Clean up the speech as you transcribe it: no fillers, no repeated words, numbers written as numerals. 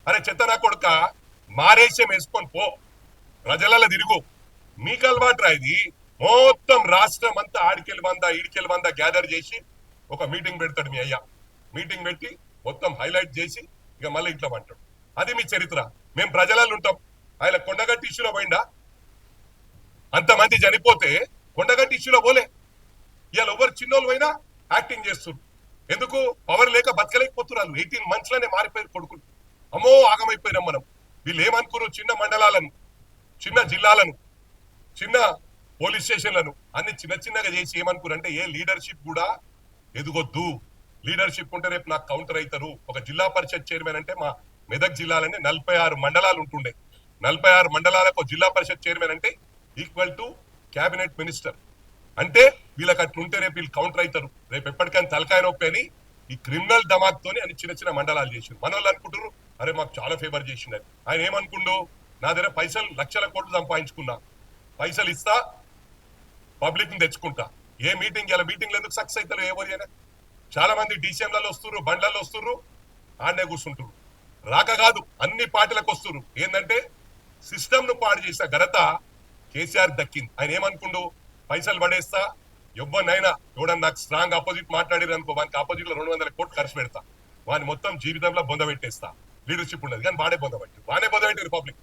అరే చెత్తనా కొడుక మారేషం వేసుకొని పో, ప్రజలలో తిరుగు. మీకు అలవాటు రా ఇది. మొత్తం రాష్ట్రం అంతా ఆడికెళ్ళి ఈడికెళ్ళి గ్యాదర్ చేసి ఒక మీటింగ్ పెడతాడు మీ అయ్యా. మీటింగ్ పెట్టి మొత్తం హైలైట్ చేసి ఇక మళ్ళీ ఇంట్లో అంటాడు. అది మీ చరిత్ర. మేము ప్రజలలో ఉంటాం. ఆయన కొండగట్టి ఇష్యూలో పోయిందా? అంతమంది చనిపోతే కొండగట్టి ఇష్యూలో పోలే. ఇవాళ ఎవరు చిన్నోళ్ళు పోయినా యాక్టింగ్ చేస్తున్నారు. ఎందుకు? పవర్ లేక బతకలేకపోతున్నారు. 18 months లోనే మారిపోయారు కొడుకులు. అమ్మో ఆగమైపోయినాం మనం. వీళ్ళు ఏమనుకున్నారు? చిన్న మండలాలను, చిన్న జిల్లాలను, చిన్న పోలీస్ స్టేషన్లను అన్ని చిన్న చిన్నగా చేసి ఏమనుకున్నారంటే ఏ లీడర్షిప్ కూడా ఎదుగొద్దు. లీడర్షిప్ ఉంటే రేపు నాకు కౌంటర్ అవుతారు. ఒక జిల్లా పరిషత్ చైర్మన్ అంటే మా మెదక్ జిల్లాలోనే 46 మండలాలు ఉంటుండే. 46 మండలాలకు జిల్లా పరిషత్ చైర్మన్ అంటే ఈక్వల్ టు క్యాబినెట్ మినిస్టర్. అంటే వీళ్ళకి అట్లుంటే రేపు వీళ్ళు కౌంటర్ అవుతారు. రేపు ఎప్పటికైనా తలకాయ నొప్పి అని ఈ క్రిమినల్ దమాక్తోని అని చిన్న చిన్న మండలాలు చేసిండు. మన వాళ్ళు అనుకుంటారు అరే మాకు చాలా ఫేవర్ చేసిండు. ఆయన ఏమనుకుండు? నా దగ్గర పైసలు లక్షల కోట్లు సంపాదించుకున్నా, పైసలు ఇస్తా, పబ్లిక్ ని తెచ్చుకుంటా. ఏ మీటింగ్ ఇలా మీటింగ్లు ఎందుకు సక్సెస్ అవుతారు? ఎవరైనా చాలా మంది డీసీఎంలలో వస్తున్నారు, బండ్లలో వస్తున్నారు, ఆడనే కూర్చుంటారు. రాక కాదు అన్ని పార్టీలకు వస్తున్నారు. ఏంటంటే సిస్టమ్ ను పాడు చేసిన ఘనత కేసీఆర్ దక్కింది. ఆయన ఏమనుకుండు? పైసలు పడేస్తా, ఎవరినైనా ఎవడన్నా నాకు స్ట్రాంగ్ ఆపోజిట్ మాట్లాడారు అనుకో, వానికి ఆపోజిట్ లో 200 కోట్లు ఖర్చు పెడతా, వాని మొత్తం జీవితంలో బొంద పెట్టేస్తా. లీడర్షిప్ ఉండదు కానీ వాడే బొంద పెట్టి రిపబ్లిక్